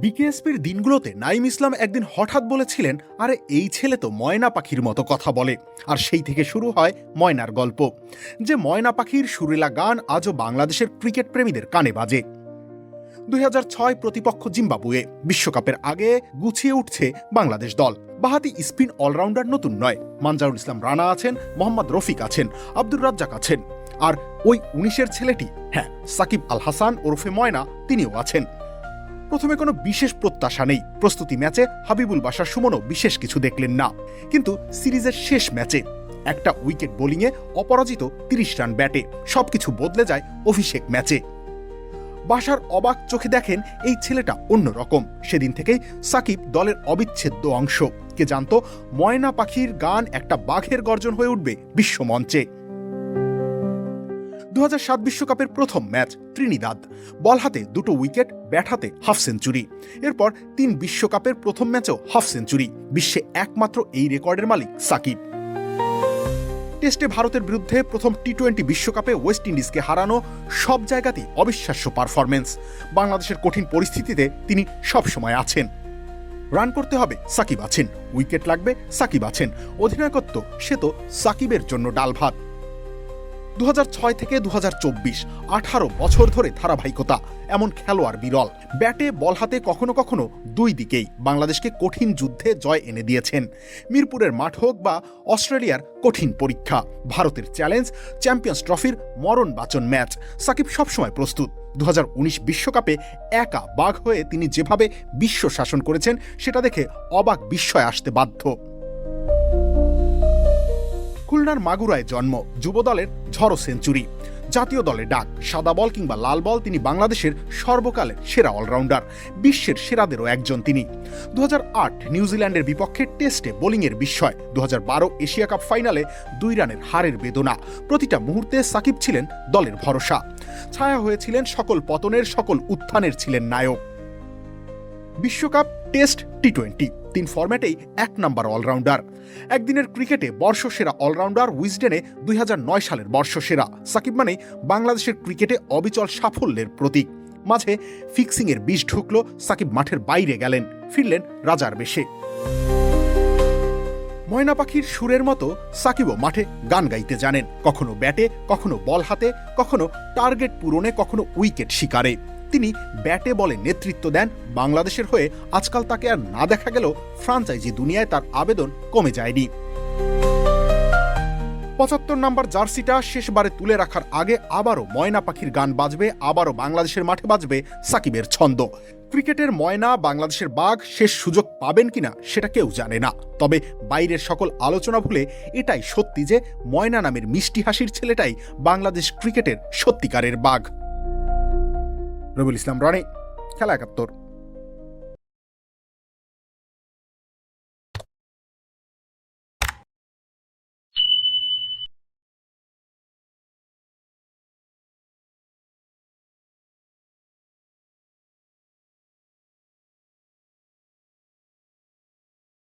বিকেএসপির দিনগুলোতে নাইম ইসলাম একদিন হঠাৎ বলেছিলেন, আরে এই ছেলে তো ময়না পাখির মতো কথা বলে। আর সেই থেকে শুরু হয় ময়নার গল্প, যে ময়না পাখির সুরেলা গান আজও বাংলাদেশের ক্রিকেট প্রেমীদের কানে বাজে। 2006 প্রতিপক্ষ জিম্বাবুয়ে, বিশ্বকাপের আগে গুছিয়ে উঠছে বাংলাদেশ দল। বাহাতি স্পিন অলরাউন্ডার নতুন নয়, মানজারুল ইসলাম রানা আছেন, মোহাম্মদ রফিক আছেন, আব্দুর রাজ্জাক আছেন, আর ওই 19-এর ছেলেটি, হ্যাঁ, সাকিব আল হাসান ওরফে ময়না, তিনিও আছেন। প্রথমে কোনো বিশেষ প্রত্যাশা নেই। প্রস্তুতি ম্যাচে হাবিবুল বাশার সুমনও বিশেষ কিছু দেখলেন না, কিন্তু সিরিজের শেষ ম্যাচে একটা উইকেট বোলিংয়ে অপরাজিত 30 রান ব্যাটে সবকিছু বদলে যায় অভিষেক ম্যাচে। বাশার অবাক চোখে দেখেন এই ছেলেটা অন্যরকম। সেদিন থেকেই সাকিব দলের অবিচ্ছেদ্য অংশ। কে জানতো ময়না পাখির গান একটা বাঘের গর্জন হয়ে উঠবে বিশ্বমঞ্চে। 2007 বিশ্বকাপের প্রথম ম্যাচ ত্রিনিদাদ, বল হাতে 2 উইকেট, ব্যাট হাতে হাফ সেঞ্চুরি। এরপর 3 বিশ্বকাপের প্রথম ম্যাচেও হাফ সেঞ্চুরি। বিশ্বে একমাত্র এই রেকর্ডের মালিক সাকিব। টেস্টে ভারতের বিরুদ্ধে প্রথম টি-20 বিশ্বকাপে ওয়েস্ট ইন্ডিজকে হারানো, সব জায়গাতেই অবিশ্বাস্য পারফরমেন্স। বাংলাদেশের কঠিন পরিস্থিতিতে তিনি সবসময় আছেন। রান করতে হবে, সাকিব আছেন। উইকেট লাগবে, সাকিব আছেন। অধিনায়কত্ব, সে তো সাকিবের জন্য ডাল ভাত। 2006 থেকে 2024, 18 বছর ধরে ধারাবাহিকতা। এমন খেলোয়াড় বিরল। ব্যাটে বল হাতে কখনো কখনো 2 দিকেই বাংলাদেশকে কঠিন যুদ্ধে জয় এনে দিয়েছেন। মিরপুরের মাঠ হোক বা অস্ট্রেলিয়ার কঠিন পরীক্ষা, ভারতের চ্যালেঞ্জ, চ্যাম্পিয়ন্স ট্রফির মরণ বাচন ম্যাচ, সাকিব সবসময় প্রস্তুত। 2019 বিশ্বকাপে একা বাঘ হয়ে তিনি যেভাবে বিশ্ব শাসন করেছেন, সেটা দেখে অবাক বিস্ময় আসতে বাধ্য। খুলনার মাগুরায় জন্ম, যুব দলের ঝড়ো সেঞ্চুরি। জাতীয় দলে ডাক, সাদা বল কিংবা লাল বল তিনি বাংলাদেশের সর্বকালের সেরা অলরাউন্ডার, বিশ্বের সেরাদেরও একজন তিনি। 2008 নিউজিল্যান্ডের বিপক্ষে টেস্টে বোলিংয়ের বিস্ময়। 2012 এশিয়া কাপ ফাইনালে 2 রানের হারের বেদনা। প্রতিটা মুহূর্তে সাকিব ছিলেন দলের ভরসা। ছায়া হয়েছিলেন সকল পতনের, সকল উত্থানের ছিলেন নায়ক। বিশ্বকাপ, টেস্ট, টি-20, 3 ফরম্যাটেই 1 নাম্বার অলরাউন্ডার। একদিনের ক্রিকেটে বর্ষসেরা অলরাউন্ডার, উইজডেনে 2009 সালের বর্ষসেরা। সাকিব মানে বাংলাদেশের ক্রিকেটে অবিচল সাফল্যের প্রতীক। মাঝে ফিক্সিংয়ের বিষ ঢুকলো, সাকিব মাঠের বাইরে গেলেন, ফিরলেন রাজার বেশে। ময়না পাখির সুরের মতো সাকিবও মাঠে গান গাইতে জানেন, কখনো ব্যাটে, কখনো বল হাতে, কখনো টার্গেট পূরণে, কখনো উইকেট শিকারে। তিনি ব্যাটে বলে নেতৃত্ব দেন বাংলাদেশের হয়ে। আজকাল তাকে আর না দেখা গেলেও ফ্রাঞ্চাইজি দুনিয়ায় তার আবেদন কমে যায়নি। 75 নাম্বার জার্সিটা শেষবারে তুলে রাখার আগে আবারও ময়না পাখির গান বাজবে, আবারও বাংলাদেশের মাঠে বাজবে সাকিবের ছন্দ। ক্রিকেটের ময়না, বাংলাদেশের বাঘ শেষ সুযোগ পাবেন কিনা সেটা কেউ জানে না। তবে বাইরের সকল আলোচনা ভুলে এটাই সত্যি যে ময়না নামের মিষ্টি হাসির ছেলেটাই বাংলাদেশ ক্রিকেটের সত্যিকারের বাঘ। রবিউল ইসলাম রনি, খেলা 71।